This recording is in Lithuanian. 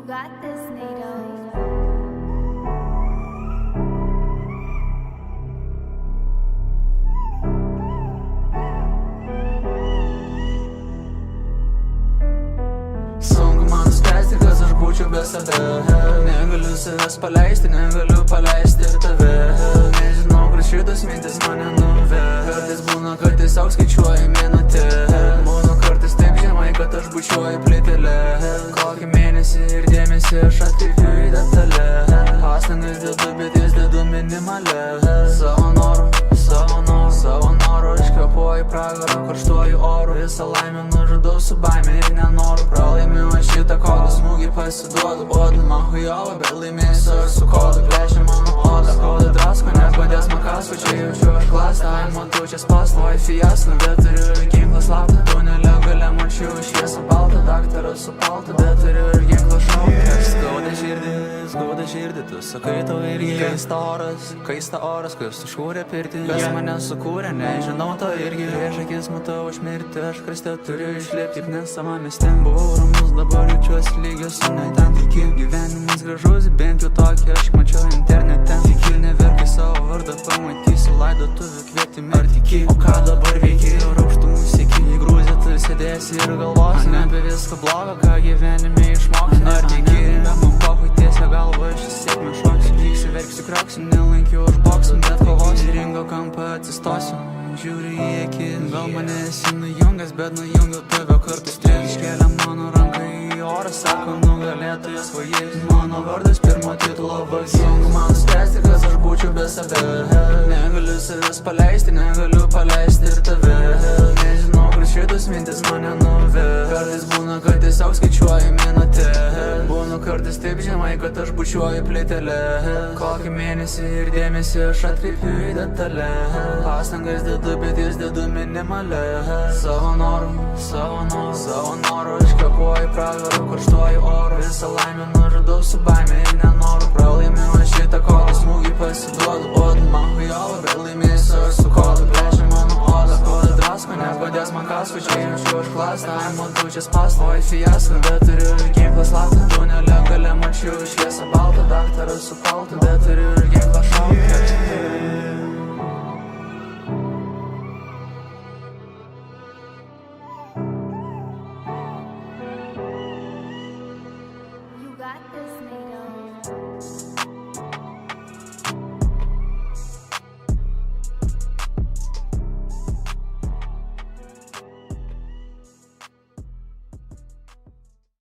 got this, NATO. Sunku man nuspręsti, kas aš būčiau be savęs. Negaliu savęs paleisti, negaliu paleisti ir tave. Nežinau, kur šitos mintis mane nuves. Kartais būna, kad tiesiog skaičiuoju minutę. Būna kartais taip žemai, kad aš bučiuoju plytelę. Kokį mėnesį ir dėmesį aš atkreipiu į detalę. Pastangas dedu, bet jas dedu minimalę. Savo noru aš kvėpuoju pragarą karštuoju oru. Visą laimę nužudau su baime ir nenoru. Pralaimiu aš šitą kodą, smūgį pasiduodu. Bodu man hujova, bet laimėsiu aš su kodu. Plešia mano odą, kodą drasko, nepadės man kasko. Čia jaučiu aš klastą, matau čia spasloju fiaską. Bet turiu ir ginklą slaptą, tunelio gale mačiau šviesą baltą. Daktaras su paltu, bet turiu ir ginklą šauką. Skauda širdį, tu sakai tau irgi. Kaista oras, kas užkūrė pirtį. Kas mane sukūrė, nežinau to irgi. Prieš akis matau aš mirti, aš kriste turiu išlipti. Kaip nesamamis ten buvau ramus, dabar jaučiuosi lygiai su netan. Tiki, gyvenimas gražus, bent jau tokį aš mačiau internete. Tiki, neverkai savo vardą, pamatysiu laidotuvių kvietimį. Ar tiki, o ką dabar veiki, ar aukštumų sieki. Į Gruziją tu sėdėsi ir galvosi, ne apie viską blogo, ką gyvenime išmoksi. Ar tiki, be man pohui tiesia galva, aš įsėkmė šoksiu. Vyksiu, verksiu, krioksiu, nelankiu už boksų, bet kovosiu. Ringo kampą atsistosiu, žiūri į akį. Gal mane esi nujungęs, bet nujungiau tave kartais tris. Iškėlė mano ranką į orą, sako nugalėtojas vajis. Mano vardas pirmo titulo vagis. Sunku man nuspręsti, kas aš būčiau be savęs. Negaliu savęs paleisti, negaliu paleisti ir tave. Nežinau, kur šitos mintis mane nuves. Kartais būna, kad tiesiog skaičiuoju minutę. Būna kartais taip žemai, kad aš bučiuoju plytelę. Kokį mėnesį ir dėmesį aš atkreipiu į detalę. Pastangas dedu, bet jas dedu minimalę. Savo noru aš kvėpuoju pragarą karštuoju oru. Visą laimę nužudau su baime ir nenoru. Pralaimiu aš šitą kodą, smūgį pasiduodu. Bodu man hujova, bet laimėsiu aš su kodu. Plešia mano odą, kodą drasko, nepadės man kasko. Čia jaučiu aš klastą, matau čia spasloju fiaską.